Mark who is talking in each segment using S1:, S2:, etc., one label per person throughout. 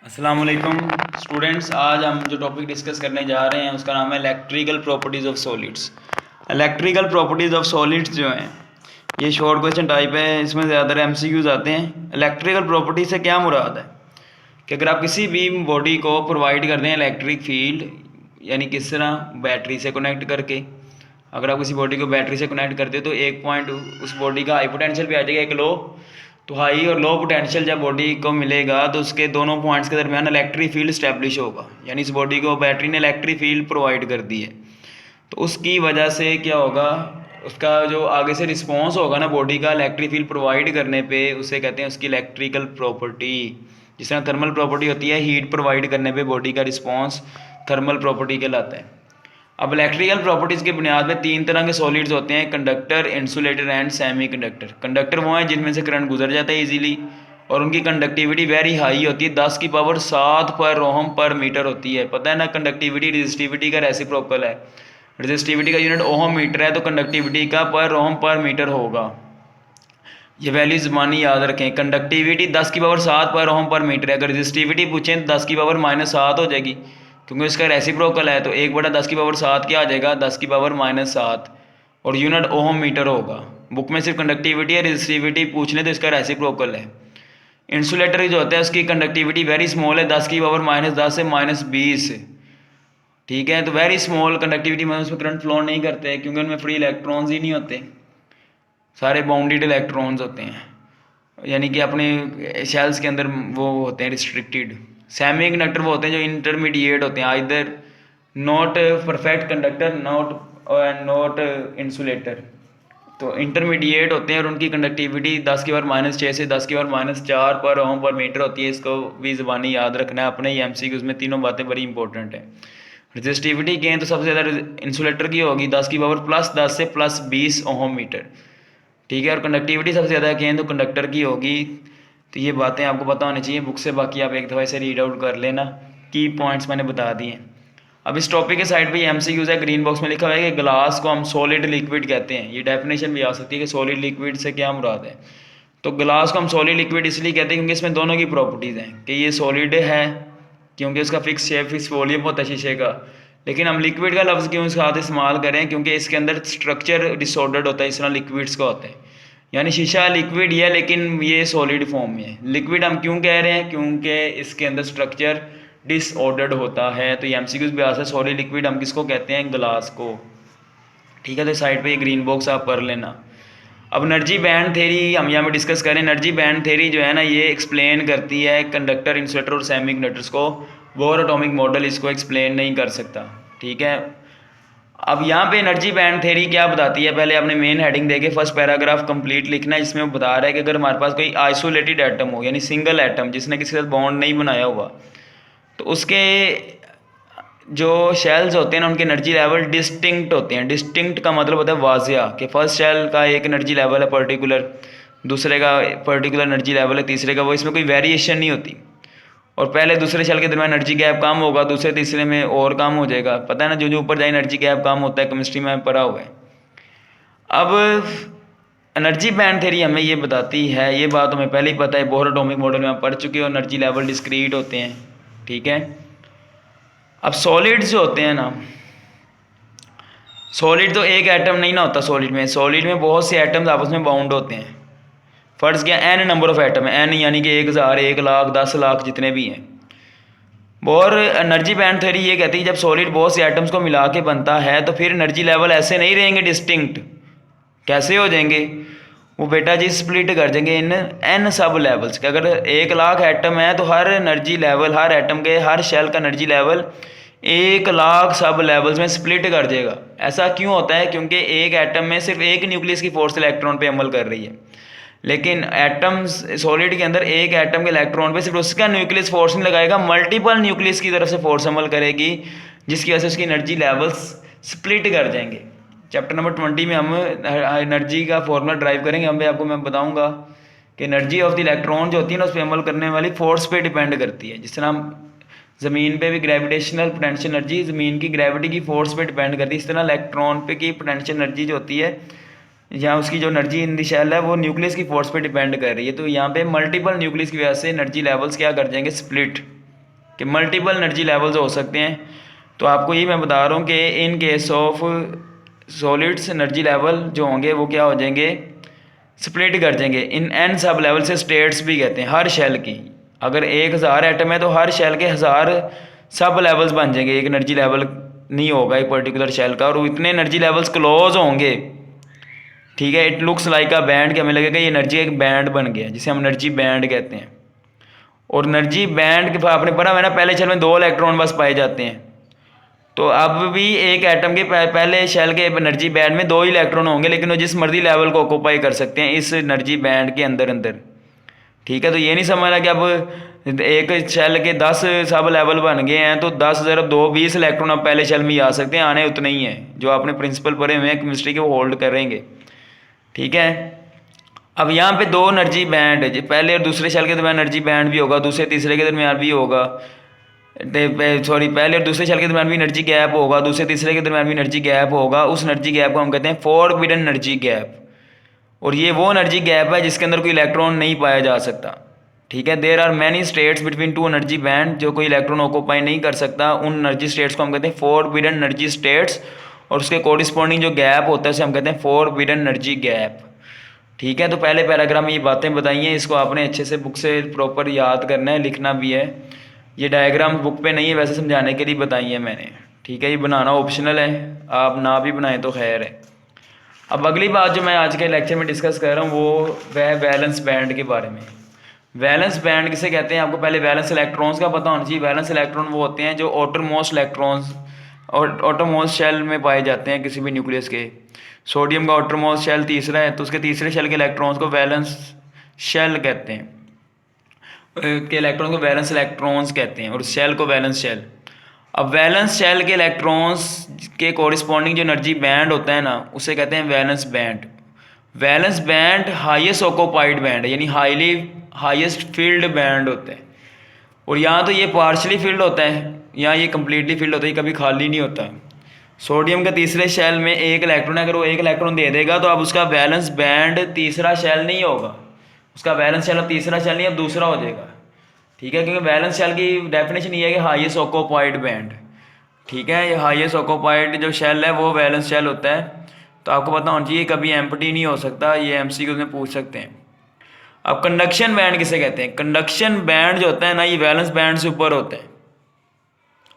S1: अस्सलाम वालेकुम स्टूडेंट्स। आज हम जो टॉपिक डिस्कस करने जा रहे हैं उसका नाम है electrical properties of solids. Electrical properties of solids जो हैं ये शॉर्ट क्वेश्चन टाइप है, इसमें ज़्यादातर एमसीक्यूज आते हैं। इलेक्ट्रिकल प्रॉपर्टी से क्या मुराद है कि अगर आप किसी भी बॉडी को प्रोवाइड कर दें इलेक्ट्रिक फील्ड, यानी किस तरह बैटरी से कनेक्ट करके, अगर आप किसी बॉडी को बैटरी से कनेक्ट करते हो तो एक पॉइंट उस बॉडी का हाई पोटेंशियल पे आ जाएगा, एक लो। तो हाई और लो पोटेंशियल जब बॉडी को मिलेगा तो उसके दोनों पॉइंट्स के दरमियान इलेक्ट्रिक फील्ड स्टैब्लिश होगा, यानी इस बॉडी को बैटरी ने इलेक्ट्रिक फील्ड प्रोवाइड कर दी है। तो उसकी वजह से क्या होगा, उसका जो आगे से रिस्पॉन्स होगा ना बॉडी का इलेक्ट्रिक फील्ड प्रोवाइड करने पे, उसे कहते हैं उसकी इलेक्ट्रिकल प्रॉपर्टी। जिस तरह थर्मल प्रॉपर्टी होती है, हीट प्रोवाइड करने पे बॉडी का रिस्पॉन्स थर्मल प्रॉपर्टी कहलाता है। अब इलेक्ट्रिकल प्रॉपर्टीज़ की बुनियाद में तीन तरह के सॉलिड्स होते हैं: conductor, insulator and semi conductor. Conductor वो हैं जिनमें से करंट गुजर जाता है इजीली और उनकी कंडक्टिविटी वेरी हाई होती है, 10⁻7 पर ओहम पर मीटर होती है। पता है ना, कंडक्टिविटी रेजिस्टिविटी का रेसिप्रोकल है। रेजिस्टिविटी का यूनिट ओहम मीटर है तो कंडक्टिविटी का पर ओहम पर मीटर होगा। ये वैल्यूज मानी याद रखें। कंडक्टिविटी 10⁻7 पर ओहम पर मीटर है। अगर रेजिस्टिविटी पूछें तो 10⁻−7 हो जाएगी, क्योंकि इसका रेसिप्रोकल है। तो 1/10⁻7 क्या आ जाएगा, 10⁻−7, और यूनिट ओहम मीटर होगा। बुक में सिर्फ कंडक्टिविटी है, रेजिस्टिविटी पूछ लें तो इसका रेसिप्रोकल है। इंसुलेटर जो होता है उसकी कंडक्टिविटी वेरी स्मॉल है, 10⁻−10 से -20। ठीक है, तो वेरी स्मॉल कंडक्टिविटी में उसमें करंट फ्लो नहीं करते, क्योंकि उनमें फ्री इलेक्ट्रॉन्स ही नहीं होते, सारे बाउंडेड इलेक्ट्रॉन्स होते हैं, यानी कि अपने शेल्स के अंदर वो होते हैं रिस्ट्रिक्टेड। सेमी कंडक्टर वो होते हैं जो इंटरमीडिएट होते हैं, either not perfect conductor not insulator. तो इंटरमीडिएट होते हैं और उनकी कंडक्टिविटी 10⁻⁻6 से 10⁻⁻4 पर ओम पर मीटर होती है। इसको भी ज़बानी याद रखना है अपने ही एमसीक्यूज़ में, तीनों बातें बड़ी इंपॉर्टेंट है। रजिस्टिविटी कहें तो सबसे ज़्यादा इंसुलेटर की होगी, 10⁻+10 से +20 ओहम मीटर। ठीक है, और कंडक्टिविटी सबसे ज़्यादा कहें तो कंडक्टर की होगी। तो ये बातें आपको पता होनी चाहिए बुक से, बाकी आप एक दफ़ा इसे रीड आउट कर लेना। की पॉइंट्स मैंने बता दिए। अब इस टॉपिक के साइड पे ये एमसीक्यूज़ है, ग्रीन बॉक्स में लिखा हुआ है कि ग्लास को हम सॉलिड लिक्विड कहते हैं। ये डेफिनेशन भी आ सकती है कि सॉलिड लिक्विड से क्या मुराद है। तो ग्लास को हम सॉलिड लिक्विड इसलिए कहते हैं क्योंकि इसमें दोनों की प्रॉपर्टीज़ हैं, कि ये सॉलिड है क्योंकि उसका फिक्स शेप, फिक्स वॉल्यूम होता है शीशे का। लेकिन हम लिक्विड का लफ्ज़ क्यों साथ इस्तेमाल करें, क्योंकि इसके अंदर स्ट्रक्चर डिसऑर्डर्ड होता है, इस तरह लिक्विड्स का होता है। यानी शीशा लिक्विड ही है लेकिन ये सॉलिड फॉर्म में है। लिक्विड हम क्यों कह रहे हैं, क्योंकि इसके अंदर स्ट्रक्चर डिसऑर्डर्ड होता है। तो ये एमसीक्यूज़ भी आ सकता है, सॉलिड लिक्विड हम किसको कहते हैं, ग्लास को। ठीक है, तो साइड पे ये ग्रीन बॉक्स आप पढ़ लेना। अब एनर्जी बैंड थ्योरी हम यहाँ पे डिस्कस करें। एनर्जी बैंड थ्योरी जो है ना, ये एक्सप्लेन करती है कंडक्टर, इंसुलेटर और सेमी कंडक्टर्स को। बोर एटॉमिक मॉडल इसको एक्सप्लेन नहीं कर सकता। ठीक है, अब यहाँ पे एनर्जी बैंड थ्योरी क्या बताती है, पहले आपने मेन हेडिंग देके फर्स्ट पैराग्राफ कंप्लीट लिखना है, जिसमें वो बता रहा है कि अगर हमारे पास कोई आइसोलेटेड एटम हो, यानी सिंगल एटम जिसने किसी के साथ बॉन्ड नहीं बनाया हुआ, तो उसके जो शेल्स होते हैं ना उनके एनर्जी लेवल डिस्टिंक्ट होते हैं। डिस्टिंक्ट का मतलब होता है वाजिया, कि फर्स्ट शेल का एक एनर्जी लेवल है पर्टिकुलर, दूसरे का पर्टिकुलर एनर्जी लेवल है, तीसरे का वो, इसमें कोई वेरिएशन नहीं होती। और पहले दूसरे शेल के दरमियान एनर्जी गैप कम होगा, दूसरे तीसरे में और कम हो जाएगा। पता है ना, जो जो ऊपर जाए एनर्जी गैप कम होता है, केमिस्ट्री में पढ़ा हुआ है। अब एनर्जी बैंड थ्योरी हमें ये बताती है, ये बात हमें पहले ही पता है, बोहर एटॉमिक मॉडल में हम पढ़ चुके हो, एनर्जी लेवल डिस्क्रीट होते हैं। ठीक है, अब सॉलिड्स जो होते हैं ना, सॉलिड तो एक एटम नहीं ना होता सॉलिड में। सॉलिड में बहुत से एटम्स आपस में बाउंड होते हैं। फर्ज किया एन नंबर ऑफ एटम है, एन यानी कि 1000, 1,00,000, 10,00,000 जितने भी हैं। और एनर्जी बैंड थ्योरी ये कहती है जब सॉलिड बहुत से एटम्स को मिला के बनता है तो फिर एनर्जी लेवल ऐसे नहीं रहेंगे डिस्टिंक्ट। कैसे हो जाएंगे वो बेटा जी, स्प्लिट कर देंगे इन एन सब लेवल्स के। अगर 1,00,000 एटम है तो हर एनर्जी लेवल, हर एटम के हर शेल का एनर्जी लेवल 1,00,000 सब लेवल्स में स्प्लिट कर देगा। ऐसा क्यों होता है, क्योंकि एक एटम में सिर्फ एक न्यूक्लियस की फोर्स इलेक्ट्रॉन पे अमल कर रही है, लेकिन एटम्स सॉलिड के अंदर एक एटम के इलेक्ट्रॉन पे सिर्फ उसका न्यूक्लियस फोर्स नहीं लगाएगा, मल्टीपल न्यूक्लियस की तरफ से फोर्स अमल करेगी, जिसकी वजह से उसकी एनर्जी लेवल्स स्प्लिट कर जाएंगे। चैप्टर नंबर 20 में हम एनर्जी का फॉर्मूला ड्राइव करेंगे, हम आपको मैं बताऊंगा कि एनर्जी ऑफ द इलेक्ट्रॉन जो होती है ना, उस पर अमल करने वाली फोर्स पे डिपेंड करती है। जिस तरह हम ज़मीन पे भी ग्रेविटेशनल पोटेंशियल एनर्जी ज़मीन की ग्रेविटी की फोर्स पे डिपेंड करती है, इस तरह इलेक्ट्रॉन पे की पोटेंशियल एनर्जी जो होती है, या उसकी जो एनर्जी इन द शेल है, वो न्यूक्लियस की फोर्स पे डिपेंड कर रही है। तो यहाँ पे मल्टीपल न्यूक्लियस की वजह से एनर्जी लेवल्स क्या कर जाएंगे, स्प्लिट। कि मल्टीपल एनर्जी लेवल्स हो सकते हैं। तो आपको ये मैं बता रहा हूँ कि in case of solids energy level जो होंगे वो क्या हो जाएंगे, स्प्लिट कर जाएंगे इन एन सब लेवल से, स्टेट्स भी कहते हैं हर शेल की। अगर 1000 एटम है तो हर शेल के 1000 सब लेवल्स बन जाएंगे, एक एनर्जी लेवल नहीं होगा एक पर्टिकुलर शेल का, और इतने एनर्जी लेवल्स क्लोज होंगे, ठीक है। It looks like a band, कि हमें लगेगा ये एनर्जी एक बैंड बन गया, जिसे हम एनर्जी बैंड कहते हैं। और एनर्जी बैंड के आपने पढ़ा है ना, पहले शेल में 2 इलेक्ट्रॉन बस पाए जाते हैं, तो अब भी एक एटम के पहले शेल के एनर्जी बैंड में 2 ही इलेक्ट्रॉन होंगे, लेकिन वो जिस मर्जी लेवल को ऑक्यूपाई कर सकते हैं इस एनर्जी बैंड के अंदर अंदर, ठीक है। तो ये नहीं समझना कि अब एक शेल के 10 सब लेवल बन गए हैं तो 10 ज़रब 2 20 इलेक्ट्रॉन अब पहले शेल में ही आ सकते हैं, आने उतने ही हैं जो आपने प्रिंसिपल पढ़े हुए हैं केमिस्ट्री के, वो होल्ड करेंगे, ठीक है। अब यहाँ पे 2 एनर्जी बैंड है, पहले और दूसरे शेल के दरमियान एनर्जी बैंड भी होगा, दूसरे तीसरे के दरमियान भी होगा, पहले और दूसरे शेल के दरमियान भी एनर्जी गैप होगा, दूसरे तीसरे के दरमियान भी एनर्जी गैप होगा। उस एनर्जी गैप को हम कहते हैं फॉरबिडन एनर्जी गैप, और ये वो एनर्जी गैप है जिसके अंदर कोई इलेक्ट्रॉन नहीं पाया जा सकता, ठीक है। There are many states between 2 energy band, जो कोई इलेक्ट्रॉन ऑक्यूपाई नहीं कर सकता, उन एनर्जी स्टेट्स को हम कहते हैं फॉरबिडन एनर्जी स्टेट्स, और उसके कोरिस्पॉन्डिंग जो गैप होता है उसे हम कहते हैं फॉरबिडन एनर्जी गैप, ठीक है। तो पहले पैराग्राफ में ये बातें बताई हैं, इसको आपने अच्छे से बुक से प्रॉपर याद करना है, लिखना भी है। ये डायग्राम बुक पे नहीं है, वैसे समझाने के लिए बताई है मैंने, ठीक है। ये बनाना ऑप्शनल है, आप ना भी बनाएं तो खैर है। अब अगली बात जो मैं आज के लेक्चर में डिस्कस कर रहा हूँ वो वह वैलेंस बैंड के बारे में। वैलेंस बैंड किसे कहते हैं, आपको पहले वैलेंस इलेक्ट्रॉन्स का पता होना चाहिए। वैलेंस इलेक्ट्रॉन वो होते हैं जो आउटरमोस्ट इलेक्ट्रॉन्स और आउटरमोस्ट शेल में पाए जाते हैं किसी भी न्यूक्लियस के। सोडियम का आउटरमोस्ट शेल तीसरा है, तो उसके तीसरे शेल के इलेक्ट्रॉन्स को वैलेंस शेल कहते हैं, के इलेक्ट्रॉन को वैलेंस इलेक्ट्रॉन्स कहते हैं, और शेल को वैलेंस शेल। अब वैलेंस शेल के इलेक्ट्रॉन्स के कोरिस्पॉन्डिंग जो एनर्जी बैंड होता है ना, उसे कहते हैं valence band. Valence band highest occupied band है, यानी हाईएस्ट फील्ड बैंड होता है। और यहाँ तो ये पार्शली फील्ड होता है, यहाँ ये कम्प्लीटली फील्ड होता है, ये कभी खाली नहीं होता। सोडियम के तीसरे शेल में 1 इलेक्ट्रॉन, अगर वो 1 इलेक्ट्रॉन दे देगा तो अब उसका वैलेंस बैंड तीसरा शेल नहीं होगा, उसका वैलेंस शेल अब तीसरा शेल नहीं, अब दूसरा हो जाएगा, ठीक है। क्योंकि वैलेंस शेल की डेफिनेशन ये है कि हाईएस्ट ऑक्यूपाइड बैंड, ठीक है। ये हाईएस्ट ऑक्यूपाइड जो शेल है वो वैलेंस शेल होता है। तो आपको पता होना चाहिए कभी एम्प्टी नहीं हो सकता, ये एमसीक्यू में पूछ सकते हैं। अब कंडक्शन बैंड किसे कहते हैं, कंडक्शन बैंड जो होता है ना, ये वैलेंस बैंड से ऊपर होता है।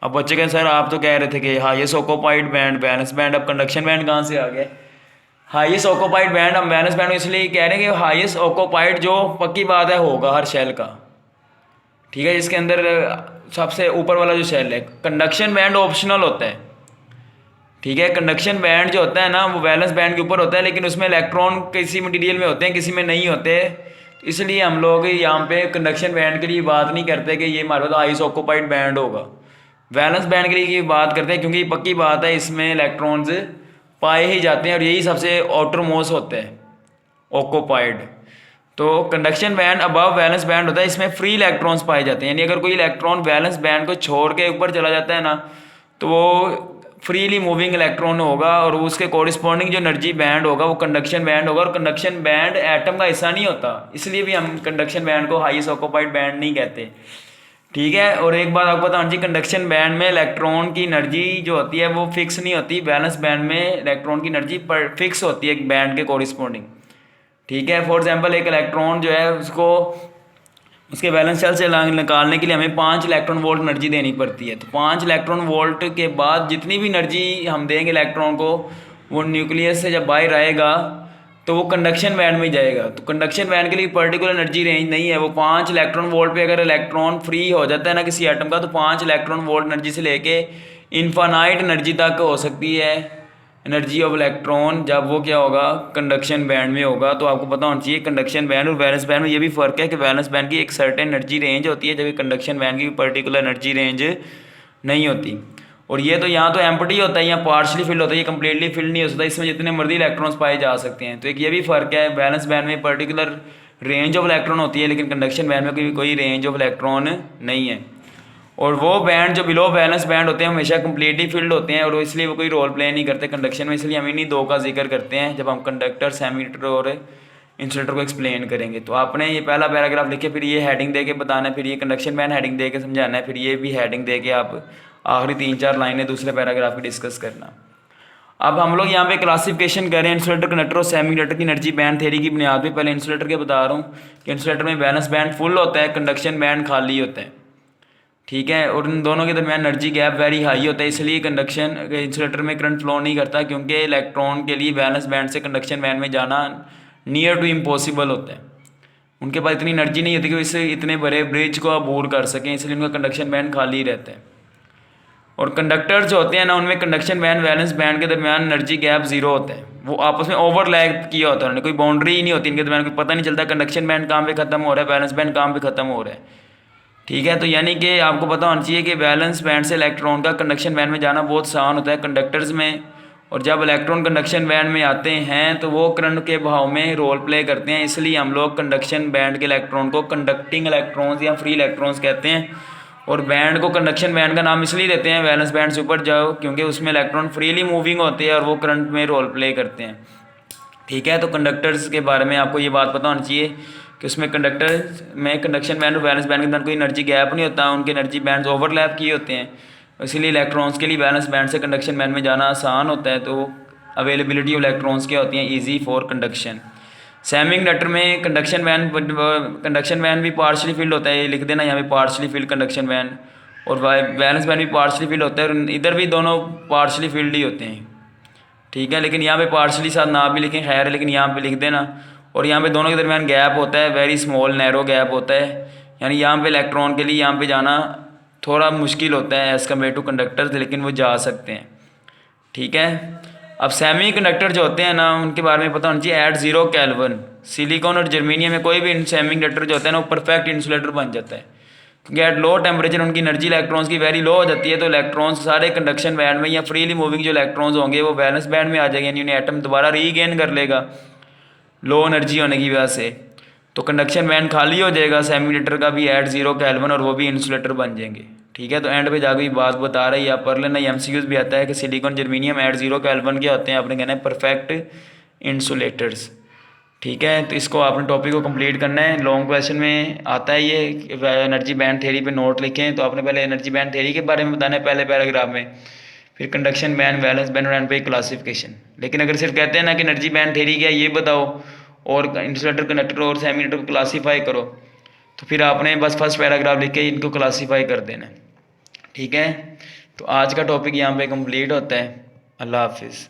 S1: अब बच्चे कहें सर आप तो कह रहे थे कि highest occupied band valence band, अब कंडक्शन बैंड कहाँ से आ गया। हाईएस्ट ऑक्यूपाइड बैंड हम वैलेंस बैंड इसलिए कह रहे हैं कि हाईएस्ट ऑक्यूपाइड जो पक्की बात है होगा हर शेल का, ठीक है, जिसके अंदर सबसे ऊपर वाला जो शेल है। कंडक्शन बैंड ऑप्शनल होता है, ठीक है। कंडक्शन बैंड जो होता है ना वो वैलेंस बैंड के ऊपर होता है, लेकिन उसमें इलेक्ट्रॉन किसी मटेरियल में होते हैं किसी में नहीं होते, इसलिए हम लोग यहाँ पे कंडक्शन बैंड के लिए बात नहीं करते कि ये हमारे पास हाईएस्ट ऑक्यूपाइड बैंड होगा। वैलेंस बैंड के लिए बात करते हैं क्योंकि पक्की बात है इसमें इलेक्ट्रॉन्स पाए ही जाते हैं और यही सबसे आउटरमोस्ट होते हैं ऑक्यूपाइड। तो conduction band above valence band होता है, इसमें फ्री इलेक्ट्रॉन्स पाए जाते हैं, यानी अगर कोई इलेक्ट्रॉन वैलेंस बैंड को छोड़ के ऊपर चला जाता है ना तो वो फ्रीली मूविंग इलेक्ट्रॉन होगा और उसके कोरिस्पॉन्डिंग जो एनर्जी बैंड होगा वो कंडक्शन बैंड होगा। और कंडक्शन बैंड एटम का हिस्सा नहीं होता, इसलिए भी हम कंडक्शन बैंड को हाईएस्ट ऑक्यूपाइड बैंड नहीं कहते, ठीक है। और एक बात आपको बताना चाहिए, कंडक्शन बैंड में इलेक्ट्रॉन की एनर्जी जो होती है वो फिक्स नहीं होती, वैलेंस बैंड में इलेक्ट्रॉन की एनर्जी पर फिक्स होती है एक बैंड के कोरिस्पॉन्डिंग, ठीक है। फॉर एग्जांपल एक इलेक्ट्रॉन जो है उसको उसके वैलेंस शेल से निकालने के लिए हमें 5 इलेक्ट्रॉन वोल्ट एनर्जी देनी पड़ती है। तो 5 इलेक्ट्रॉन वोल्ट के बाद जितनी भी एनर्जी हम देंगे इलेक्ट्रॉन को, वो न्यूक्लियस से जब बाहर आएगा तो वो कंडक्शन बैंड में जाएगा। तो कंडक्शन बैंड के लिए पर्टिकुलर एनर्जी रेंज नहीं है, वो 5 इलेक्ट्रॉन वोल्ट पे अगर इलेक्ट्रॉन फ्री हो जाता है ना किसी एटम का, तो 5 इलेक्ट्रॉन वोल्ट एनर्जी से लेके इनफाइनाइट एनर्जी तक हो सकती है एनर्जी ऑफ इलेक्ट्रॉन, जब वो क्या होगा कंडक्शन बैंड में होगा। तो आपको पता होना चाहिए कंडक्शन बैंड और वैलेंस बैंड में ये भी फ़र्क है कि वैलेंस बैंड की एक सर्टेन एनर्जी रेंज होती है, जबकि कंडक्शन बैंड की पर्टिकुलर एनर्जी रेंज नहीं होती। और ये तो यहाँ तो एम्प्टी होता है, यहाँ पार्शली फिल्ड होता है, ये कम्प्लीटली फिल्ड नहीं हो सकता, इसमें जितने मर्जी इलेक्ट्रॉन्स पाए जा सकते हैं। तो एक ये भी फ़र्क है, वैलेंस बैंड में पर्टिकुलर रेंज ऑफ इलेक्ट्रॉन होती है, लेकिन कंडक्शन बैंड में कोई रेंज ऑफ इलेक्ट्रॉन नहीं है। और वो बैंड जो बिलो वैलेंस बैंड होते हैं हमेशा कम्प्लीटली फिल्ड होते हैं और इसलिए वो कोई रोल प्ले नहीं करते कंडक्शन में, इसलिए हम इन्हीं 2 का जिक्र करते हैं जब हम कंडक्टर, सेमीकंडक्टर और इंसुलेटर को एक्सप्लेन करेंगे। तो आपने ये पहला पैराग्राफ लिखे, फिर ये हेडिंग दे के बताना है, फिर ये कंडक्शन बैंड हेडिंग दे के समझाना है, फिर ये भी हेडिंग दे के आप आखिरी 3-4 लाइनें दूसरे पैराग्राफ की डिस्कस करना। अब हम लोग यहाँ पे क्लासिफिकेशन कर रहे हैं इंसुलेटर, कंडक्टर और सेमी कंडक्टर की एनर्जी बैंड थ्योरी की बुनियाद पे। पहले इंसुलेटर के बता रहा हूँ कि इंसुलेटर में वैलेंस बैंड फुल होता है, कंडक्शन बैंड खाली होता है, ठीक है। और इन दोनों के दरमियान एनर्जी गैप वेरी हाई होता है, इसलिए कंडक्शन इंसुलेटर में करंट फ्लो नहीं करता, क्योंकि इलेक्ट्रॉन के लिए वैलेंस बैंड से कंडक्शन बैंड में जाना नियर टू इम्पॉसिबल होता है। उनके पास इतनी एनर्जी नहीं होती कि इससे इतने बड़े ब्रिज को अबूर कर सकें, इसलिए उनका कंडक्शन बैंड खाली रहता है। और कंडक्टर्स जो होते हैं ना, उनमें कंडक्शन बैंड वैलेंस बैंड के दरमियान एनर्जी गैप जीरो होता है, वो आपस में ओवरलैप किया होता है, उन्होंने कोई बाउंड्री ही नहीं होती इनके दरमियान, कोई पता नहीं चलता कंडक्शन बैंड कहाँ पे खत्म हो रहा है, वैलेंस बैंड कहाँ पे खत्म हो रहा है, ठीक है। तो यानी कि आपको पता होना चाहिए कि वैलेंस बैंड से इलेक्ट्रॉन का कंडक्शन बैंड में जाना बहुत आसान होता है कंडक्टर्स में, और जब इलेक्ट्रॉन कंडक्शन बैंड में आते हैं तो वो करंट के बहाव में रोल प्ले करते हैं, इसलिए हम लोग कंडक्शन बैंड के इलेक्ट्रॉन को कंडक्टिंग इलेक्ट्रॉन्स या फ्री इलेक्ट्रॉन्स कहते हैं। और बैंड को कंडक्शन बैंड का नाम इसलिए देते हैं वैलेंस बैंड से ऊपर जाओ, क्योंकि उसमें इलेक्ट्रॉन फ्रीली मूविंग होते हैं और वो करंट में रोल प्ले करते हैं, ठीक है। तो कंडक्टर्स के बारे में आपको ये बात पता होनी चाहिए कि उसमें कंडक्टर में कंडक्शन बैंड और वैलेंस बैंड के अंदर कोई एनर्जी गैप नहीं होता, उनके एनर्जी बैंड ओवरलैप किए होते हैं, इसीलिए इलेक्ट्रॉन्स के लिए वैलेंस बैंड से कंडक्शन बैंड में जाना आसान होता है। तो अवेलेबिलिटी ऑफ इलेक्ट्रॉन्स क्या होती हैं, easy for conduction. Semi conductor में कंडक्शन बैंड भी पार्शली फिल्ड होता है, ये लिख देना यहाँ पे पार्शली फिल्ड कंडक्शन बैंड, और वैलेंस बैंड भी पार्शली फिल्ड होता है, और इधर भी दोनों पार्शली फिल्ड ही होते हैं, ठीक है। लेकिन यहाँ पे पार्शली साथ ना भी लिखें खैर है, लेकिन यहाँ पे लिख देना। और यहाँ पे दोनों के दरमियान गैप होता है, वेरी स्मॉल नैरो गैप होता है, यानी यहाँ पे इलेक्ट्रॉन के लिए यहाँ पे जाना थोड़ा मुश्किल होता है एज़ कम्पेयर टू कंडक्टर्स, लेकिन वो जा सकते हैं, ठीक है। अब सेमी कंडक्टर जो होते हैं ना, उनके बारे में पता होना चाहिए। एट 0 केल्विन सिलिकॉन और जर्मेनियम में कोई भी सेमी कंडक्टर जो होता है ना, वो परफेक्ट इंसुलेटर बन जाता है, क्योंकि एट लो टेम्परेचर उनकी एनर्जी इलेक्ट्रॉन्स की वेरी लो हो जाती है, तो इलेक्ट्रॉन्स सारे कंडक्शन बैंड में या फ्रीली मूविंग जो इलेक्ट्रॉन्स होंगे वो वैलेंस बैंड में आ जाएंगे, यानी उन्हें एटम दोबारा रीगेन कर लेगा लो एनर्जी होने की वजह से, तो कंडक्शन बैंड खाली हो जाएगा सेमी कंडक्टर का भी एट 0 केल्विन, और वो भी इंसुलेटर बन जाएंगे, ठीक है। तो एंड पे जाकर बात बता रही है, आप पढ़ लेना, एमसीक्यूज भी आता है कि सिलिकॉन जर्मेनियम एट 0 केल्विन के होते हैं, आपने कहना है परफेक्ट इंसुलेटर्स, ठीक है। तो इसको आपने टॉपिक को कंप्लीट करना है। लॉन्ग क्वेश्चन में आता है ये एनर्जी बैंड थ्योरी पे नोट लिखें, तो आपने पहले एनर्जी बैंड थ्योरी के बारे में बताना है पहले पैराग्राफ में, फिर कंडक्शन बैंड, वैलेंस बैंड और एंड पे क्लासिफिकेशन। लेकिन अगर सिर्फ कहते हैं ना कि एनर्जी बैंड थ्योरी क्या है ये बताओ और इंसुलेटर, कंडक्टर और सेमी कंडक्टर को क्लासीफाई करो, तो फिर आपने बस फर्स्ट पैराग्राफ लिख के इनको क्लासीफाई कर देना है, ठीक है। तो आज का टॉपिक यहाँ पे कंप्लीट होता है। अल्लाह हाफिज़।